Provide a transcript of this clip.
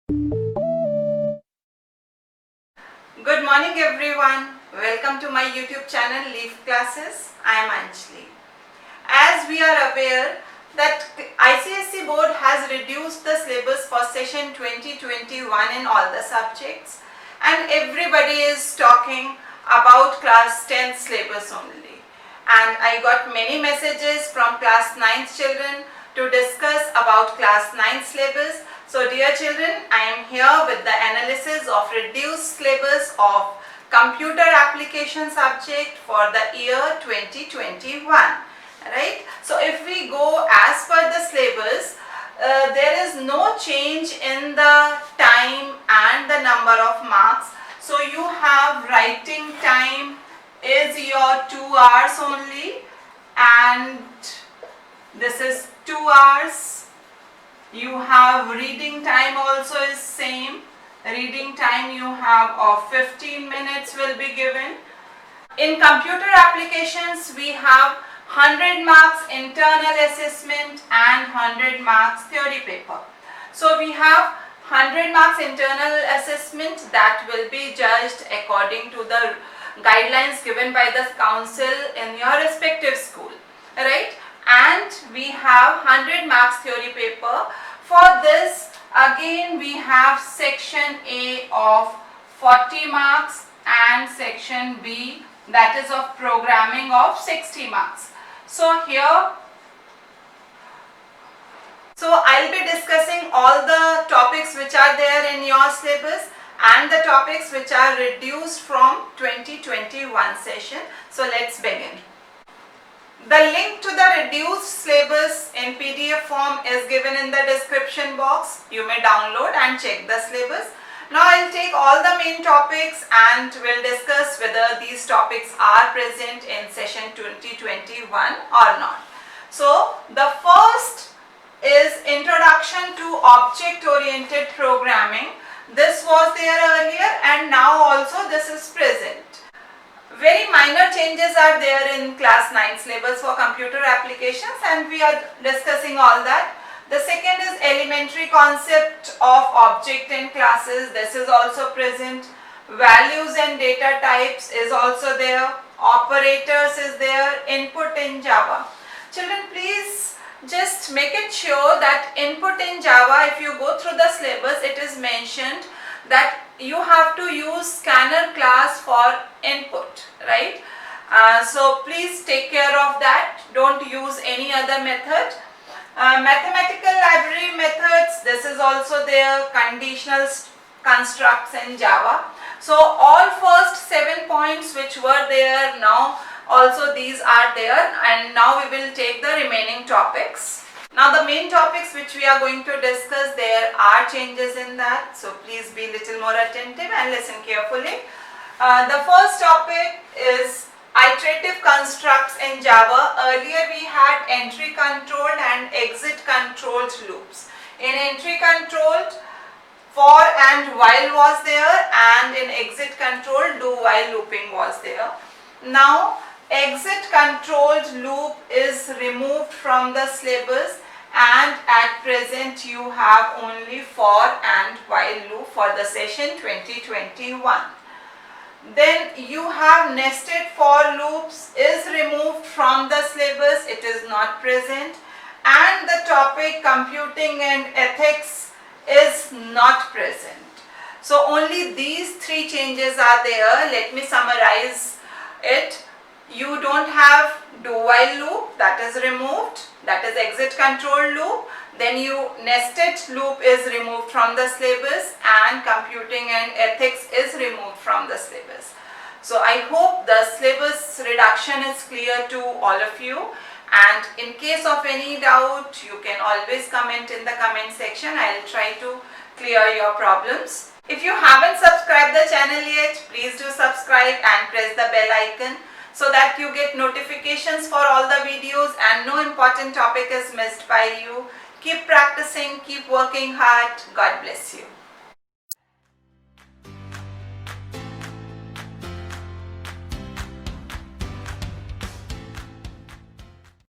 Good morning everyone. Welcome to my YouTube channel Leaf Classes. I am Anjali. As we are aware that ICSE board has reduced the syllabus for session 2021 in all the subjects, and everybody is talking about class 10th syllabus only. And I got many messages from class 9th children to discuss about class 9th syllabus. So dear children, I am here with the analysis of reduced syllabus of computer application subject for the year 2021. Right? So if we go as per the syllabus, there is no change in the time and the number of marks. So you have writing time is your 2 hours only, and this is 2 hours. You have reading time also is same. Reading time you have of 15 minutes will be given. In computer applications we have 100 marks internal assessment and 100 marks theory paper. So we have 100 marks internal assessment that will be judged according to the guidelines given by the council in your respective school, right? And we have 100 marks theory paper. For this again we have section A of 40 marks and section B, that is of programming, of 60 marks. So here, I'll be discussing all the topics which are there in your syllabus and the topics which are reduced from 2021 session. So let's begin. The link to the reduced syllabus in PDF form is given in the description box. You may download and check the syllabus. Now I'll take all the main topics and we'll discuss whether these topics are present in session 2021 or not. So the first is Introduction to Object-Oriented Programming. This was there earlier and now also this is present. Very minor changes are there in class 9 syllabus for computer applications, and we are discussing all that. The second is elementary concept of object in classes. This is also present. Values and data types is also there. Operators is there. Input in Java. Children, please just make it sure that input in Java, if you go through the syllabus, it is mentioned that you have to use scanner class for input, right? So please take care of that. Don't use any other method. Mathematical library methods, this is also there. Conditional constructs in Java. So all first 7 points which were there, now also these are there, and now we will take the remaining topics. Now the main topics which we are going to discuss, there are changes in that, so please be little more attentive and listen carefully. The first topic is iterative constructs in Java. Earlier we had entry controlled and exit controlled loops. In entry controlled, for and while was there, and in exit controlled, do while looping was there. Now exit controlled loop is removed from the syllabus, and at present you have only for and while loop for the session 2021. Then you have nested for loops is removed from the syllabus, it is not present, and the topic computing and ethics is not present. So only these 3 changes are there. Let me summarize it. You don't have do while loop, that is removed, that is exit control loop. Then you nested loop is removed from the syllabus, and computing and ethics is removed from the syllabus. So I hope the syllabus reduction is clear to all of you, and in case of any doubt you can always comment in the comment section. I will try to clear your problems. If you haven't subscribed the channel yet, please do subscribe and press the bell icon, so that you get notifications for all the videos and no important topic is missed by you. Keep practicing, keep working hard. God bless you.